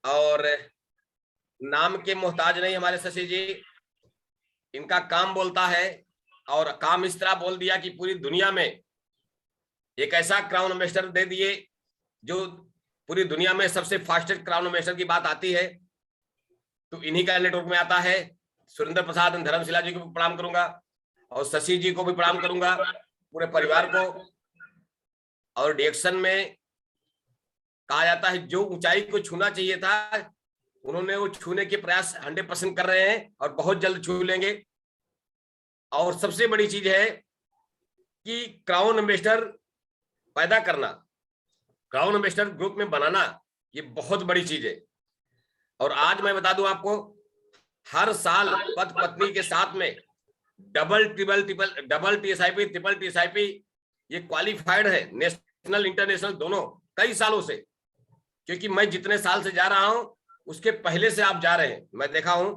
और नाम के मोहताज नहीं हमारे शशि जी, इनका काम बोलता है। और काम इस तरह बोल दिया कि पूरी दुनिया में एक ऐसा क्राउन एम्बेसडर दे दिए जो पूरी दुनिया में सबसे फास्टेस्ट क्राउन एम्बेसडर की बात आती है तो इन्हीं का नेटवर्क में आता है। सुरेंद्र प्रसाद धर्मशिला जी को भी प्रणाम करूंगा और शशि जी को भी प्रणाम करूंगा, पूरे परिवार को। और डिएक्शन में कहा जाता है जो ऊंचाई को छूना चाहिए था उन्होंने वो छूने के प्रयास 100% कर रहे हैं और बहुत जल्द छू लेंगे। और सबसे बड़ी चीज है कि क्राउन एम्बेसडर पैदा करना, क्राउन एम्बेसडर ग्रुप में बनाना, ये बहुत बड़ी चीज है। और आज मैं बता दूं आपको, हर साल पति पत्नी के साथ में डबल टीएसआईपी, ट्रिपल टीएसआईपी ये क्वालिफाइड है, नेशनल इंटरनेशनल दोनों, कई सालों से। क्योंकि मैं जितने साल से जा रहा हूं उसके पहले से आप जा रहे हैं, मैं देखा हूं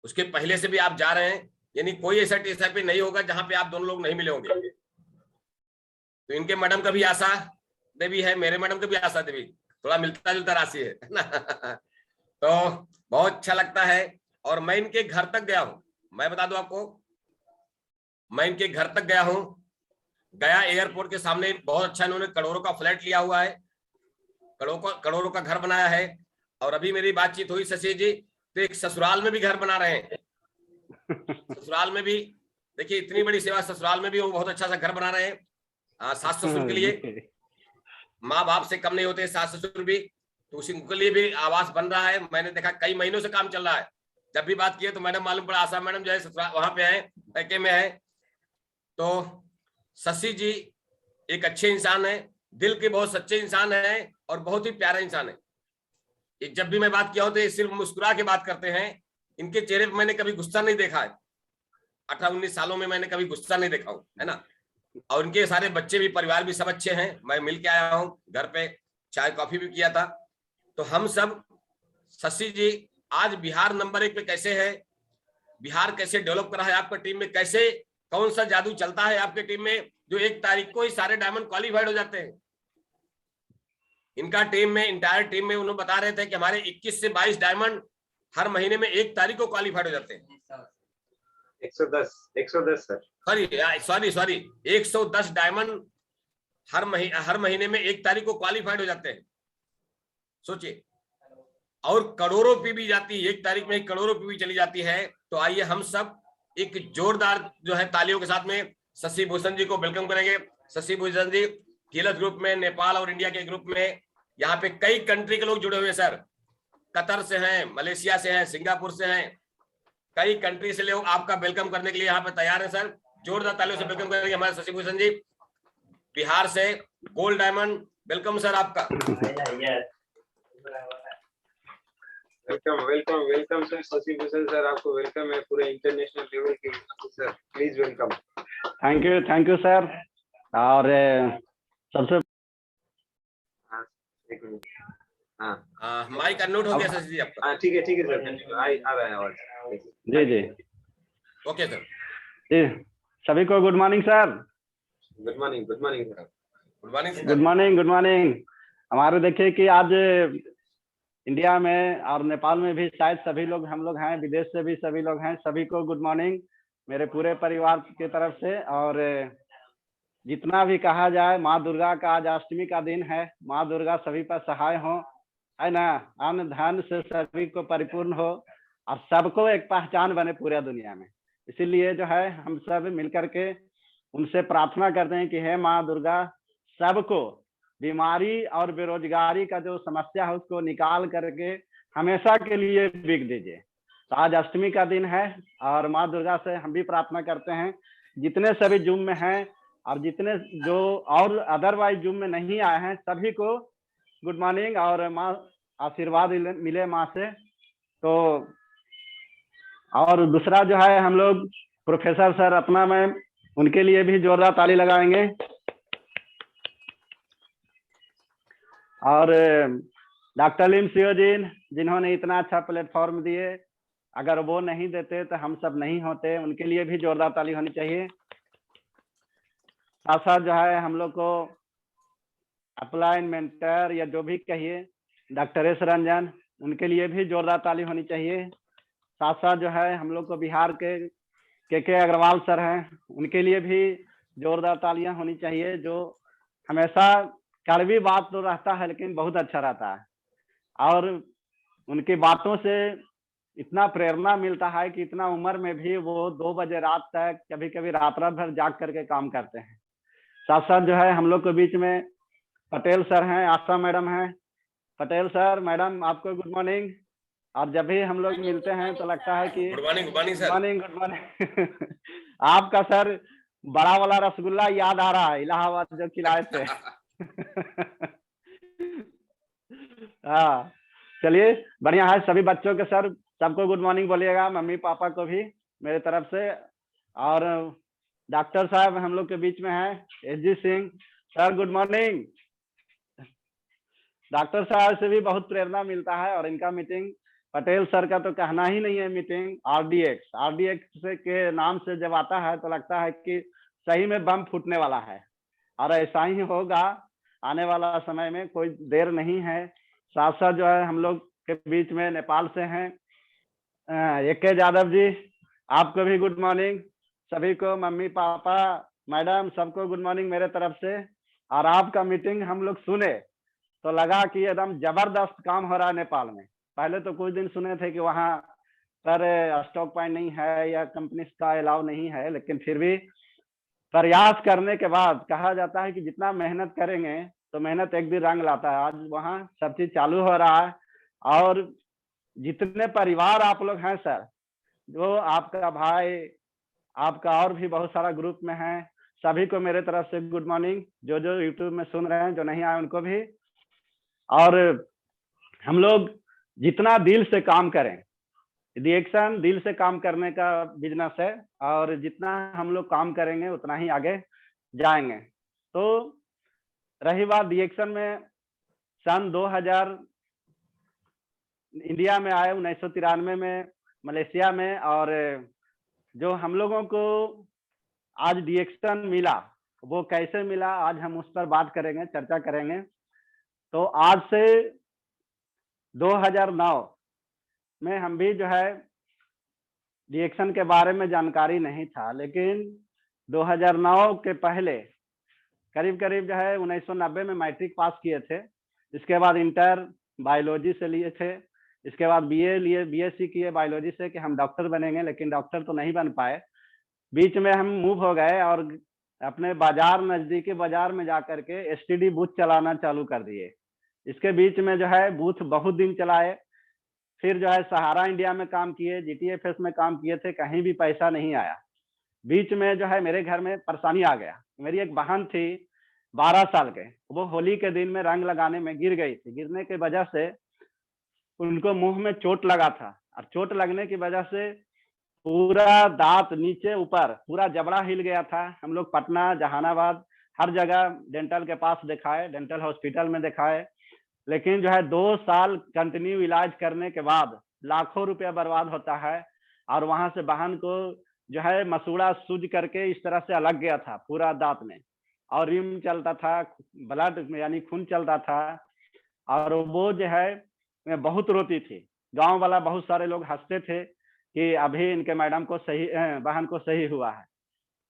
उसके पहले से भी आप जा रहे हैं। यानी कोई ऐसा टीएसआईपी नहीं होगा जहां पे आप दोनों लोग नहीं मिले होंगे। तो इनके मैडम का भी आशा देवी है, मेरे मैडम का भी आशा देवी, थोड़ा मिलता जुलता राशि है ना। तो बहुत अच्छा लगता है। और मैं इनके घर तक गया हूं, मैं बता दूं आपको, मैं इनके घर तक गया हूं। गया एयरपोर्ट के सामने बहुत अच्छा इन्होंने करोड़ों का फ्लैट लिया हुआ है, करोड़ों का घर बनाया है। और अभी मेरी बातचीत हुई शशि जी तो एक ससुराल में भी घर बना रहे हैं। ससुराल में भी देखिए, इतनी बड़ी सेवा, ससुराल में भी वो बहुत अच्छा सा घर बना रहे हैं सास ससुर के लिए। माँ बाप से कम नहीं होते सास ससुर भी, तो उसी के लिए भी आवास बन रहा है। मैंने देखा कई महीनों से काम चल रहा है। जब भी बात की तो मैडम मालूम पड़ा, आशा मैडम जो है वहां पे है, पैके में है। तो शशि जी एक अच्छे इंसान है, दिल के बहुत सच्चे इंसान है और बहुत ही प्यारा इंसान है। एक जब भी मैं बात किया हूं तो ये सिर्फ मुस्कुरा के बात करते हैं। इनके चेहरे पर मैंने कभी गुस्सा नहीं देखा है, 18-19 सालों में मैंने कभी गुस्सा नहीं देखा हूं, है ना। और उनके सारे बच्चे भी, परिवार भी सब अच्छे हैं। मैं मिल के आया हूं, घर पे चाय कॉफी भी किया था। तो हम सब, शशि जी आज बिहार नंबर 1 पे कैसे है, बिहार कैसे डेवलप कर रहा है आपका टीम में, कैसे कौन सा जादू चलता है आपके टीम में जो 1 तारीख को ही सारे डायमंड क्वालिफाइड हो जाते हैं। इनका टीम में, इंटायर टीम में उन्होंने बता रहे थे कि हमारे 21 से 22 डायमंड हर महीने में 1 तारीख को क्वालिफाइड हो जाते हैं। 110 सर, सॉरी 110 डायमंड हर महीने में 1 तारीख को क्वालिफाइड हो जाते हैं, सोचिए। और करोड़ों पी भी जाती है, 1 तारीख में करोड़ों पी भी चली जाती है। तो आइए हम सब एक जोरदार जो है तालियों के साथ में शशि भूषण जी को वेलकम करेंगे। शशि भूषण जी कीलस ग्रुप में, नेपाल और इंडिया के ग्रुप में, यहाँ पे कई कंट्री के लोग जुड़े हुए हैं सर। कतर से हैं, मलेशिया से हैं, सिंगापुर से हैं, कई कंट्री से लोग आपका वेलकम करने के लिए यहाँ पे तैयार है सर। जोरदार तालियों से वेलकम करेंगे हमारे शशि भूषण जी, बिहार से गोल्ड डायमंड। वेलकम सर आपका। Welcome sir, Shashi Bhushan sir आपको वेलकम है पूरे इंटरनेशनल लेवल के sir, please welcome. Thank you sir. और सबसे माइक अनम्यूट हो गया शशि जी आपका। हाँ ठीक है सर, आ रहा है आवाज। जी ओके सर जी। सभी को good morning sir. Good morning sir. Good morning. हमारे देखिए कि आज इंडिया में और नेपाल में भी शायद सभी लोग, हम लोग हैं, विदेश से भी सभी लोग हैं, सभी को गुड मॉर्निंग मेरे पूरे परिवार की तरफ से। और जितना भी कहा जाए, माँ दुर्गा का आज अष्टमी का दिन है, माँ दुर्गा सभी पर सहाय हो, है ना, अन्न धन से सभी को परिपूर्ण हो और सबको एक पहचान बने पूरे दुनिया में। इसीलिए जो है हम सब मिलकर के उनसे प्रार्थना करते हैं कि हे माँ दुर्गा, सबको बीमारी और बेरोजगारी का जो समस्या है उसको निकाल करके हमेशा के लिए बिक दीजिए। तो आज अष्टमी का दिन है और माँ दुर्गा से हम भी प्रार्थना करते हैं, जितने सभी जूम में हैं और जितने जो और अदरवाइज जूम में नहीं आए हैं सभी को गुड मॉर्निंग और माँ आशीर्वाद मिले माँ से। तो और दूसरा जो है, हम लोग प्रोफेसर सर अपना, मैं उनके लिए भी जोरदार ताली लगाएंगे। और डॉक्टर लीम सियोजिन जिन्होंने इतना अच्छा प्लेटफॉर्म दिए, अगर वो नहीं देते तो हम सब नहीं होते, उनके लिए भी जोरदार ताली होनी चाहिए। साथ साथ जो है हम लोग को अपलाइन मेंटर या जो भी कहिए, डॉक्टर एस रंजन, उनके लिए भी जोरदार ताली होनी चाहिए। साथ साथ जो है हम लोग को बिहार के अग्रवाल सर हैं, उनके लिए भी जोरदार तालियां होनी चाहिए। जो हमेशा कड़वी बात तो रहता है लेकिन बहुत अच्छा रहता है, और उनकी बातों से इतना प्रेरणा मिलता है कि इतना उम्र में भी वो 2 बजे रात तक, कभी कभी रात रात भर जाग करके काम करते हैं। साथ साथ जो है हम लोग के बीच में पटेल सर हैं, आशा मैडम हैं। पटेल सर, मैडम, आपको गुड मॉर्निंग। और जब भी हम लोग मिलते हैं तो लगता है कि good morning good sir. Morning, good morning. आपका सर बड़ा वाला रसगुल्ला याद आ रहा है, इलाहाबाद जो खिलाए थे। हाँ, चलिए बढ़िया है। सभी बच्चों के सर सबको गुड मॉर्निंग बोलिएगा, मम्मी पापा को भी मेरे तरफ से। और डॉक्टर साहब हम लोग के बीच में हैं, SG Singh sir, good morning. Doctor साहब से भी बहुत प्रेरणा मिलता है, और इनका मीटिंग, पटेल सर का तो कहना ही नहीं है। मीटिंग आरडीएक्स के नाम से जब आता है तो लगता है कि सही में बम फूटने वाला है, और ऐसा ही होगा आने वाला समय में, कोई देर नहीं है। साथ साथ जो है हम लोग के बीच में नेपाल से हैं AK यादव जी, आपको भी गुड मॉर्निंग। सभी को, मम्मी पापा मैडम सबको गुड मॉर्निंग मेरे तरफ से। और आपका मीटिंग हम लोग सुने तो लगा कि एकदम जबरदस्त काम हो रहा है नेपाल में। पहले तो कुछ दिन सुने थे कि वहाँ पर स्टॉक पॉइंट नहीं है या कंपनी का अलाउ नहीं है, लेकिन फिर भी प्रयास करने के बाद कहा जाता है कि जितना मेहनत करेंगे तो मेहनत एक दिन रंग लाता है। आज वहाँ सब चीज चालू हो रहा है, और जितने परिवार आप लोग हैं सर, जो आपका भाई, आपका और भी बहुत सारा ग्रुप में है, सभी को मेरे तरफ से गुड मॉर्निंग। जो यूट्यूब में सुन रहे हैं, जो नहीं आए उनको भी। और हम लोग जितना दिल से काम करें, रिएक्शन दिल से काम करने का बिजनेस है, और जितना हम लोग काम करेंगे उतना ही आगे जाएंगे। तो रही बात रिएक्शन में, सन 2000 इंडिया में आए, 1993 में मलेशिया में, और जो हम लोगों को आज रिएक्शन मिला वो कैसे मिला, आज हम उस पर बात करेंगे, चर्चा करेंगे। तो आज से 2009 में हम भी जो है रिएक्शन के बारे में जानकारी नहीं था, लेकिन 2009 के पहले करीब करीब जो है 1990 में मैट्रिक पास किए थे। इसके बाद इंटर बायोलॉजी से लिए थे, इसके बाद बीए लिए, बीएससी किए बायोलॉजी से कि हम डॉक्टर बनेंगे, लेकिन डॉक्टर तो नहीं बन पाए। बीच में हम मूव हो गए और अपने बाजार, नजदीकी बाजार में जाकर के एसटीडी बूथ चलाना चालू कर दिए। इसके बीच में जो है बूथ बहुत दिन चलाए, फिर जो है सहारा इंडिया में काम किए, GTFS में काम किए थे, कहीं भी पैसा नहीं आया। बीच में जो है मेरे घर में परेशानी आ गया। मेरी एक बहन थी 12 साल के, वो होली के दिन में रंग लगाने में गिर गई थी। गिरने की वजह से उनको मुंह में चोट लगा था, और चोट लगने की वजह से पूरा दांत नीचे ऊपर पूरा जबड़ा हिल गया था। हम लोग पटना, जहानाबाद, हर जगह डेंटल के पास दिखाए, डेंटल हॉस्पिटल में दिखाए, लेकिन जो है 2 साल कंटिन्यू इलाज करने के बाद लाखों रुपया बर्बाद होता है। और वहां से बहन को जो है मसूड़ा सूज करके इस तरह से अलग गया था पूरा दांत में, और रिम चलता था, ब्लड यानी खून चलता था, और वो जो है बहुत रोती थी। गांव वाला बहुत सारे लोग हंसते थे कि अभी इनके मैडम को सही, बहन को सही हुआ है।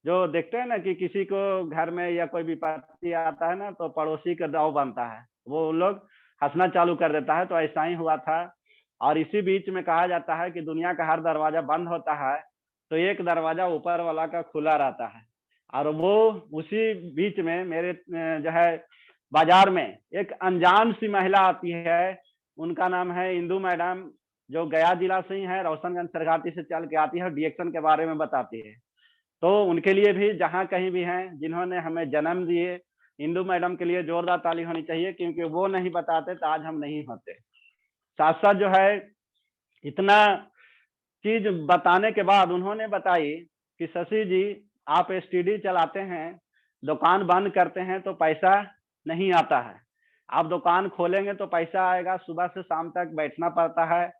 जो देखते हैं ना कि किसी को घर में या कोई विपत्ति आता है ना तो पड़ोसी का दाव बनता है, वो लोग हंसना चालू कर देता है। तो ऐसा ही हुआ था। और इसी बीच में कहा जाता है कि दुनिया का हर दरवाजा बंद होता है तो एक दरवाजा ऊपर वाला का खुला रहता है। और वो उसी बीच में मेरे जो है बाजार में एक अनजान सी महिला आती है, उनका नाम है इंदू मैडम, जो गया जिला से ही है, रोशनगंज सरघाटी से चल के आती है, रिएक्शन के बारे में बताती है। तो उनके लिए भी जहां कहीं भी हैं, जिन्होंने हमें जन्म दिए, इंदू मैडम के लिए जोरदार ताली होनी चाहिए, क्योंकि वो नहीं बताते तो आज हम नहीं होते। साथ साथ जो है इतना चीज बताने के बाद उन्होंने बताई कि शशि जी, आप एसटीडी चलाते हैं, दुकान बंद करते हैं तो पैसा नहीं आता है, आप दुकान खोलेंगे तो पैसा आएगा, सुबह से शाम तक बैठना पड़ता है।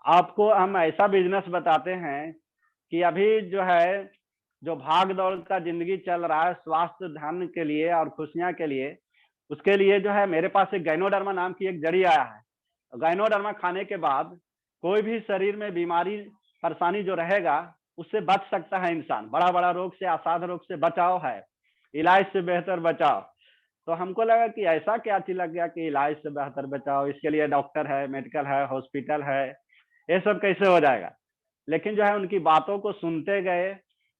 आपको हम ऐसा बिजनेस बताते हैं कि अभी जो है, जो भाग दौड़ का जिंदगी चल रहा है स्वास्थ्य, धन के लिए और खुशियां के लिए, उसके लिए जो है मेरे पास एक गाइनोडर्मा नाम की एक जड़ी आया है। गाइनोडर्मा खाने के बाद कोई भी शरीर में बीमारी परेशानी जो रहेगा उससे बच सकता है इंसान। बड़ा बड़ा रोग से, असाध्य रोग से बचाव है, इलाज से बेहतर बचाव। तो हमको लगा कि ऐसा क्या चीज लग गया कि इलाज से बेहतर बचाव, इसके लिए डॉक्टर है, मेडिकल है, हॉस्पिटल है, ये सब कैसे हो जाएगा। लेकिन जो है उनकी बातों को सुनते गए,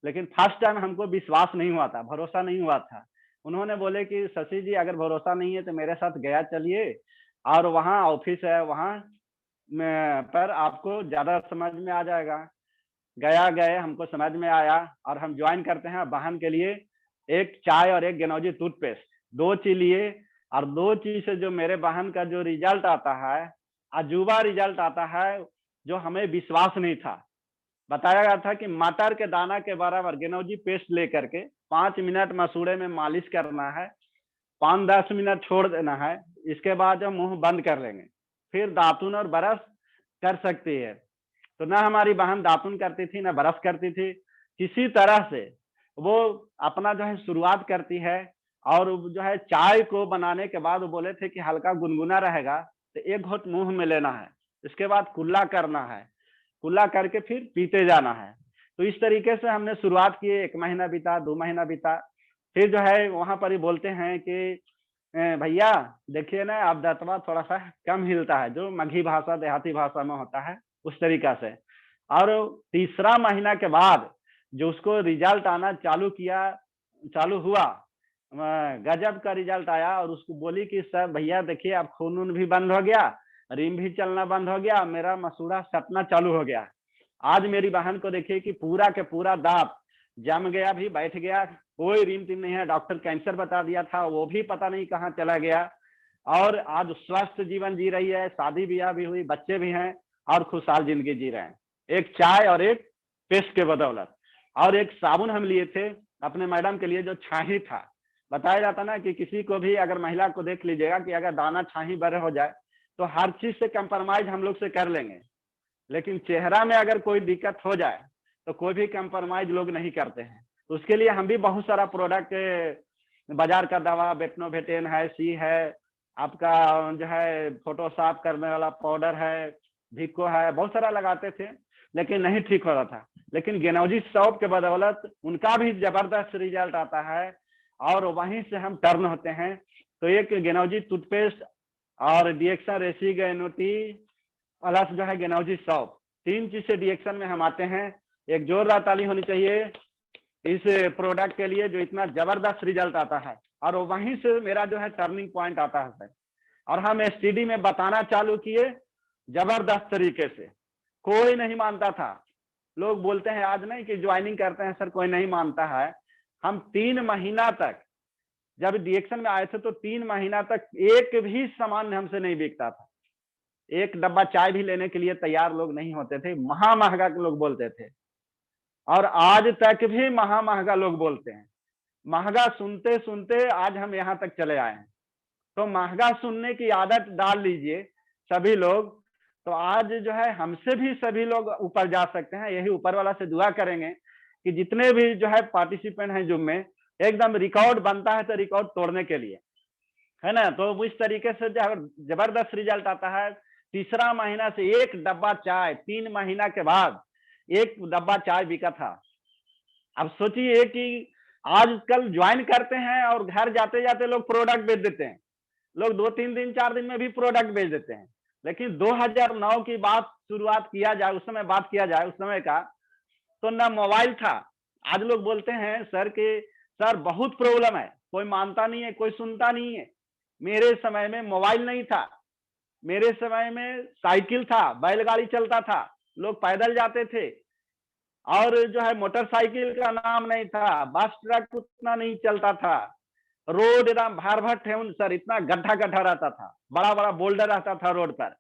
लेकिन फर्स्ट टाइम हमको विश्वास नहीं हुआ था, भरोसा नहीं हुआ था। उन्होंने बोले कि शशि जी अगर भरोसा नहीं है तो मेरे साथ गया चलिए, और वहाँ ऑफिस है, वहाँ पर आपको ज्यादा समझ में आ जाएगा। गया गए, हमको समझ में आया, और हम ज्वाइन करते हैं बहन के लिए एक चाय और एक गेनोजी टूथपेस्ट, 2 चीज लिए। और 2 चीज से जो मेरे बहन का जो रिजल्ट आता है, अजूबा रिजल्ट आता है, जो हमें विश्वास नहीं था। बताया गया था कि मटर के दाना के बराबर गेनोजी पेस्ट लेकर के 5 मिनट मसूड़े में मालिश करना है, 5-10 मिनट छोड़ देना है, इसके बाद हम मुंह बंद कर लेंगे, फिर दातुन और ब्रश कर सकती है। तो ना हमारी बहन दातुन करती थी, ना ब्रश करती थी, किसी तरह से वो अपना जो है शुरुआत करती है। और जो है चाय को बनाने के बाद वो बोले थे कि हल्का गुनगुना रहेगा तो 1 घोट मुंह में लेना है, इसके बाद कुल्ला करना है, कुल्ला करके फिर पीते जाना है। तो इस तरीके से हमने शुरुआत की। 1 महीना बीता, 2 महीना बीता, फिर जो है वहां पर ही बोलते हैं कि भैया देखिए ना, अब दांतवा थोड़ा सा कम हिलता है, जो मगही भाषा, देहाती भाषा में होता है उस तरीका से। और तीसरा महीना के बाद जो उसको रिजल्ट आना चालू हुआ, गजब का रिजल्ट आया। और उसको बोली कि सर भैया देखिए अब खून वून भी बंद हो गया, रिम भी चलना बंद हो गया, मेरा मसूड़ा सटना चालू हो गया। आज मेरी बहन को देखिए कि पूरा के पूरा दांत जम गया, भी बैठ गया, कोई रिम टिम नहीं है। डॉक्टर कैंसर बता दिया था, वो भी पता नहीं कहाँ चला गया। और आज स्वस्थ जीवन जी रही है, शादी ब्याह भी हुई, बच्चे भी हैं, और खुशहाल जिंदगी जी रहे हैं, एक चाय और एक पेस्ट के बदौलत। और एक साबुन हम लिए थे अपने मैडम के लिए, जो छाही था। बताया जाता ना कि किसी को भी अगर महिला को देख लीजिएगा कि अगर दाना छाही बड़े हो जाए तो हर चीज से कंप्रोमाइज हम लोग से कर लेंगे, लेकिन चेहरा में अगर कोई दिक्कत हो जाए तो कोई भी कंप्रोमाइज लोग नहीं करते हैं। तो उसके लिए हम भी बहुत सारा प्रोडक्ट, बाजार का दवा बेटनोवेटेन है, सी है, आपका जो है फोटो साफ करने वाला पाउडर है, भिको है, बहुत सारा लगाते थे, लेकिन नहीं ठीक हो रहा था। लेकिन गेनोजी सॉप के बदौलत उनका भी जबरदस्त रिजल्ट आता है, और वहीं से हम टर्न होते हैं। तो एक गेनोजी टूथपेस्ट और डिएक्शन रेसिगेनुटी प्लस जो है गेनोजी सॉप, 3 चीज से डिएक्शन में हम आते हैं। एक जोरदार ताली होनी चाहिए इस प्रोडक्ट के लिए, जो इतना जबरदस्त रिजल्ट आता है। और वहीं से मेरा जो है टर्निंग पॉइंट आता है सर। और हम एसटीडी में बताना चालू किए जबरदस्त तरीके से, कोई नहीं मानता था। लोग बोलते हैं आज नहीं कि ज्वाइनिंग करते हैं सर कोई नहीं मानता है। हम 3 महीना तक जब डिएक्शन में आए थे तो 3 महीना तक एक भी सामान हमसे नहीं बिकता था। एक डब्बा चाय भी लेने के लिए तैयार लोग नहीं होते थे, महा महंगा लोग बोलते थे। और आज तक भी महा महंगा लोग बोलते हैं। महंगा सुनते सुनते आज हम यहाँ तक चले आए हैं। तो महंगा सुनने की आदत डाल लीजिए सभी लोग, तो आज जो है हमसे भी सभी लोग ऊपर जा सकते हैं। यही ऊपर वाला से दुआ करेंगे कि जितने भी जो है पार्टिसिपेंट हैं जुम में, एकदम रिकॉर्ड बनता है तो रिकॉर्ड तोड़ने के लिए, है ना। तो इस तरीके से जो जबरदस्त रिजल्ट आता है। तीसरा महीना से 1 डब्बा चाय, 3 महीना के बाद 1 डब्बा चाय बिका था। अब सोचिए कि आजकल ज्वाइन करते हैं और घर जाते जाते लोग प्रोडक्ट बेच देते हैं। लोग 2-3 दिन 4 दिन में भी प्रोडक्ट बेच देते हैं। लेकिन 2009 की बात शुरुआत किया जाए, उस समय बात किया जाए, उस समय का तो ना मोबाइल था। आज लोग बोलते हैं सर कि सर बहुत प्रॉब्लम है, कोई मानता नहीं है, कोई सुनता नहीं है। मेरे समय में मोबाइल नहीं था, मेरे समय में साइकिल था, बैलगाड़ी चलता था, लोग पैदल जाते थे। और जो है मोटरसाइकिल का नाम नहीं था, बस ट्रक उतना नहीं चलता था। रोड एकदम भर ठेहुन सर, इतना गड्ढा गड्ढा रहता था, बड़ा बड़ा बोल्डर रहता था रोड पर।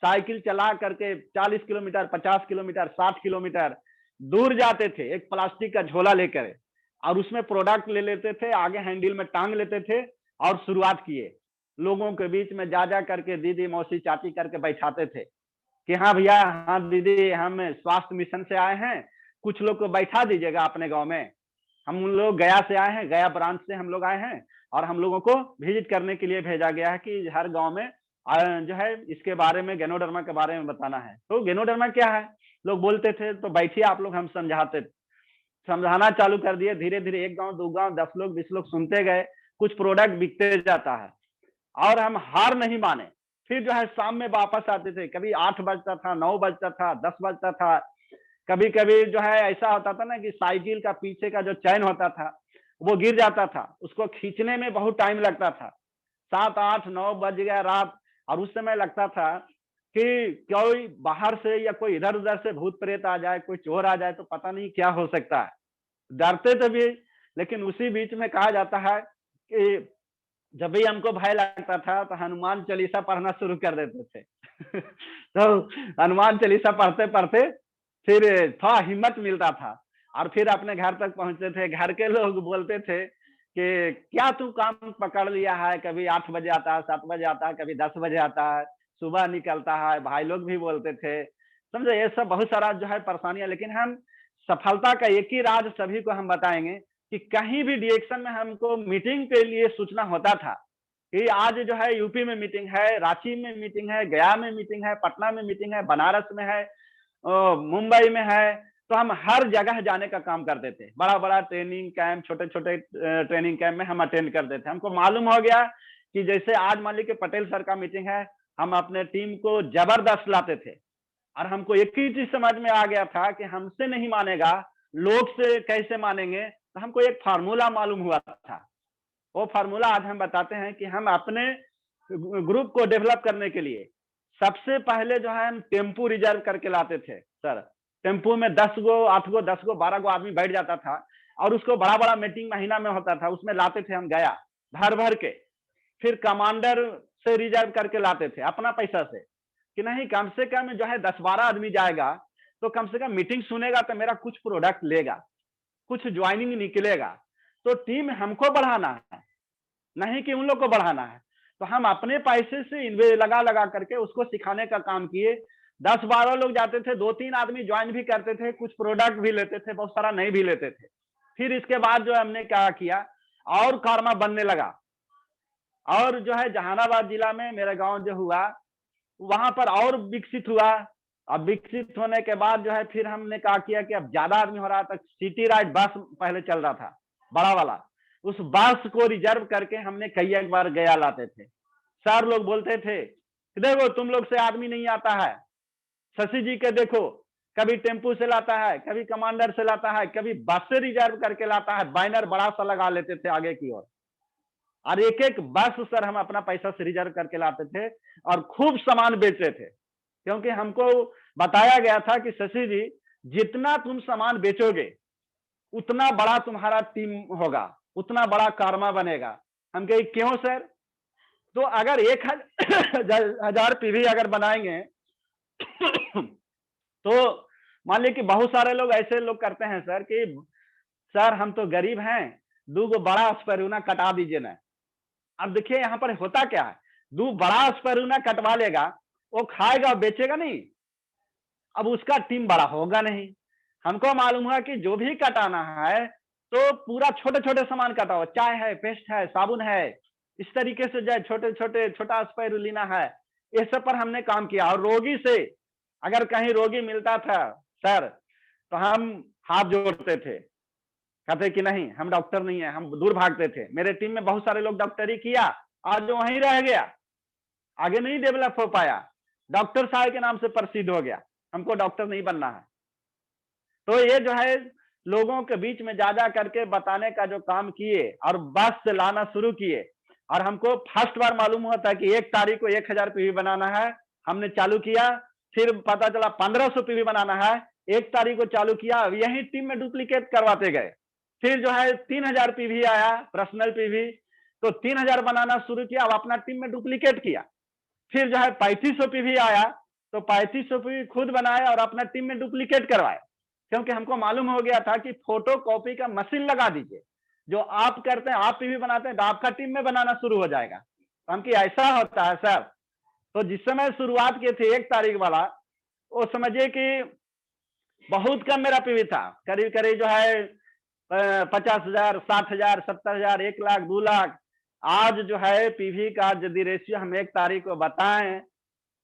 साइकिल चला करके 40 किलोमीटर, 50 किलोमीटर, 60 किलोमीटर दूर जाते थे, एक प्लास्टिक का झोला लेकर, और उसमें प्रोडक्ट ले लेते थे, आगे हैंडल में टांग लेते थे और शुरुआत किए। लोगों के बीच में जा करके दीदी मौसी चाची करके बैठाते थे कि हाँ भैया, हाँ दीदी, हम स्वास्थ्य मिशन से आए हैं, कुछ लोग को बैठा दीजिएगा अपने गांव में। हम लोग गया से आए हैं, गया ब्रांच से हम लोग आए हैं और हम लोगों को विजिट करने के लिए भेजा गया है कि हर गांव में जो है इसके बारे में, गैनोडर्मा के बारे में बताना है। तो गैनोडर्मा क्या है, लोग बोलते थे तो बैठिए आप लोग, हम समझाना चालू कर दिए। धीरे धीरे 1 गांव 2 गांव 10 लोग 20 लोग सुनते गए, कुछ प्रोडक्ट बिकते जाता है और हम हार नहीं माने। फिर जो है शाम में वापस आते थे, कभी 8 बजता था, 9 बजता था, 10 बजता था। कभी कभी जो है ऐसा होता था ना कि साइकिल का पीछे का जो चैन होता था वो गिर जाता था, उसको खींचने में बहुत टाइम लगता था। 7 8 9 बज गया रात, और उस समय लगता था कि कोई बाहर से या कोई इधर उधर से भूत प्रेत आ जाए, कोई चोर आ जाए तो पता नहीं क्या हो सकता है। डरते थे भी, लेकिन उसी बीच में कहा जाता है कि जब भी हमको भय लगता था तो हनुमान चालीसा पढ़ना शुरू कर देते थे। तो हनुमान चालीसा पढ़ते पढ़ते फिर थोड़ा हिम्मत मिलता था और फिर अपने घर तक पहुंचते थे। घर के लोग बोलते थे कि क्या तू काम पकड़ लिया है, कभी 8 बजे आता है, 7 बजे आता है, कभी 10 बजे आता है, सुबह निकलता है। भाई लोग भी बोलते थे, समझे। ये सब बहुत सारा जो है परेशानियां, लेकिन हम सफलता का एक ही राज सभी को हम बताएंगे कि कहीं भी डायरेक्शन में हमको मीटिंग के लिए सूचना होता था कि आज जो है यूपी में मीटिंग है, रांची में मीटिंग है, गया में मीटिंग है, पटना में मीटिंग है, बनारस में है, मुंबई में है, तो हम हर जगह जाने का काम करते थे। बड़ा बड़ा ट्रेनिंग कैंप, छोटे छोटे ट्रेनिंग कैंप में हम अटेंड करते थे। हमको मालूम हो गया कि जैसे आज मान लीजिए पटेल सर का मीटिंग है, हम अपने टीम को जबरदस्त लाते थे और हमको एक ही चीज समझ में आ गया था कि हमसे नहीं मानेगा, लोग से कैसे मानेंगे। तो हमको एक फार्मूला मालूम हुआ था। वो फार्मूला आज हम बताते हैं कि हम अपने ग्रुप को डेवलप करने के लिए सबसे पहले जो है हम टेम्पू रिजर्व करके लाते थे सर। टेम्पू में 10 गो 8 गो 10 गो 12 गो आदमी बैठ जाता था और उसको बड़ा बड़ा मीटिंग महीना में होता था, उसमें लाते थे हम गया भर भर के। फिर कमांडर से रिजर्व करके लाते थे अपना पैसा से कि नहीं कम से कम जो है 10-12 आदमी जाएगा तो कम से कम मीटिंग सुनेगा तो मेरा कुछ प्रोडक्ट लेगा, कुछ ज्वाइनिंग निकलेगा। तो टीम हमको बढ़ाना है, नहीं कि उन लोग को बढ़ाना है। तो हम अपने पैसे से लगा लगा करके उसको सिखाने का काम किए। 10-12 लोग जाते थे, 2-3 आदमी ज्वाइन भी करते थे, कुछ प्रोडक्ट भी लेते थे, बहुत सारा नहीं भी लेते थे। फिर इसके बाद जो हमने क्या किया और कारमा बनने लगा। और जो है जहानाबाद जिला में मेरा गांव जो हुआ वहां पर और विकसित हुआ। अब विकसित होने के बाद जो है फिर हमने कहा किया कि अब ज्यादा आदमी हो रहा था, सिटी राइड बस पहले चल रहा था बड़ा वाला, उस बस को रिजर्व करके हमने कई एक बार गया लाते थे। सर लोग बोलते थे देखो तुम लोग से आदमी नहीं आता है, शशि जी के देखो कभी टेम्पू से लाता है, कभी कमांडर से लाता है, कभी बस से रिजर्व करके लाता है, बैनर बड़ा सा लगा लेते थे आगे की ओर। और एक एक बस सर हम अपना पैसा से रिजर्व करके लाते थे और खूब सामान बेचते थे, क्योंकि हमको बताया गया था कि शशि जी जितना तुम सामान बेचोगे उतना बड़ा तुम्हारा टीम होगा, उतना बड़ा कारमा बनेगा। हम कहे क्यों सर? तो अगर 1000 पीवी अगर बनाएंगे तो मान लीजिए कि बहुत सारे लोग ऐसे लोग करते हैं सर कि सर हम तो गरीब हैं, 2 गो बड़ा स्पैरूना कटा दीजिए ना। अब देखिए यहाँ पर होता क्या है, 2 बड़ा स्पैरूना कटवा लेगा, वो खाएगा बेचेगा नहीं, अब उसका टीम बड़ा होगा नहीं। हमको मालूम हुआ कि जो भी कटाना है तो पूरा छोटे छोटे सामान कटाओ, चाय है, पेस्ट है, साबुन है, इस तरीके से जाए छोटे छोटे छोटा स्पाइरुलिना है, इस सब पर हमने काम किया। और रोगी से अगर कहीं रोगी मिलता था सर तो हम हाथ जोड़ते थे, कहते कि नहीं हम डॉक्टर नहीं है, हम दूर भागते थे। मेरे टीम में बहुत सारे लोग डॉक्टरी किया, आज वहीं रह गया, आगे नहीं डेवलप हो पाया, डॉक्टर साहब के नाम से प्रसिद्ध हो गया। हमको डॉक्टर नहीं बनना है। तो ये जो है लोगों के बीच में जा करके बताने का जो काम किए और बस से लाना शुरू किए। और हमको फर्स्ट बार मालूम हुआ था कि 1 तारीख को 1000 पीवी बनाना है, हमने चालू किया। फिर पता चला 1500 पीवी बनाना है, 1 तारीख को चालू किया, यही टीम में डुप्लीकेट करवाते गए। फिर जो है 3000 पीवी आया पर्सनल पीवी, तो 3000 बनाना शुरू किया, अब अपना टीम में डुप्लीकेट किया। फिर जो है 3500 पीवी आया, तो 3500 पीवी खुद बनाए और अपना टीम में डुप्लीकेट करवाए, क्योंकि हमको मालूम हो गया था कि फोटो कॉपी का मशीन लगा दीजिए, जो आप करते हैं आप पीवी बनाते हैं तो आपका टीम में बनाना शुरू हो जाएगा। तो हम कि ऐसा होता है सर। तो जिस समय शुरुआत किए थे 1 तारीख वाला, वो समझिए कि बहुत कम मेरा पीवी था, करीब करीब जो है 50,000, 60,000, 70,000, 1 लाख, 2 लाख। आज जो है पीवी का यदि रेशियो हम 1 तारीख को बताएं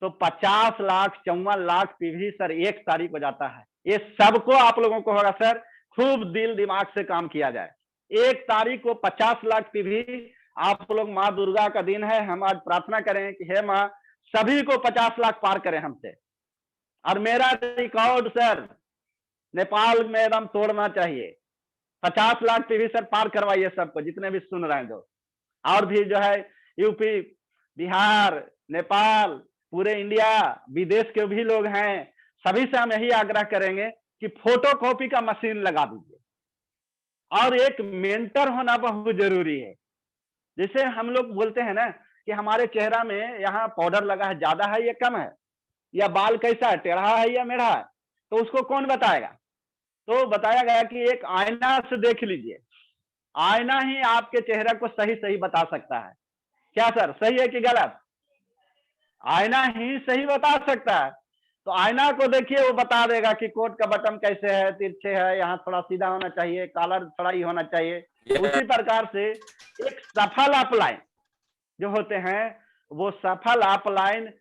तो 50 लाख, 54 लाख पीवी सर 1 तारीख को जाता है। ये सबको आप लोगों को होगा सर, खूब दिल दिमाग से काम किया जाए। 1 तारीख को 50 लाख पीवी। आप लोग माँ दुर्गा का दिन है, हम आज प्रार्थना करें कि हे माँ सभी को 50 लाख पार करें हमसे। और मेरा रिकॉर्ड सर नेपाल में एकदम तोड़ना चाहिए। 50 लाख पीवी सर पार करवाइए सबको, जितने भी सुन रहे हैं जो, और भी जो है यूपी, बिहार, नेपाल, पूरे इंडिया, विदेश के भी लोग हैं, सभी से हम यही आग्रह करेंगे कि फोटो कॉपी का मशीन लगा दीजिए। और एक मेंटर होना बहुत जरूरी है। जैसे हम लोग बोलते हैं ना कि हमारे चेहरा में यहाँ पाउडर लगा है, ज्यादा है या कम है, या बाल कैसा है, टेढ़ा है या मेढ़ा है, तो उसको कौन बताएगा? तो बताया गया कि एक आईना से देख लीजिए, आईना ही आपके चेहरे को सही सही बता सकता है। क्या सर, सही है कि गलत? आईना ही सही बता सकता है। तो आईना को देखिए, वो बता देगा कि कोट का बटन कैसे है, तिरछे है, यहाँ थोड़ा सीधा होना चाहिए, कॉलर थोड़ा ही होना चाहिए। उसी प्रकार से एक सफल अपलाइन जो होते हैं, वो सफल अपलाइन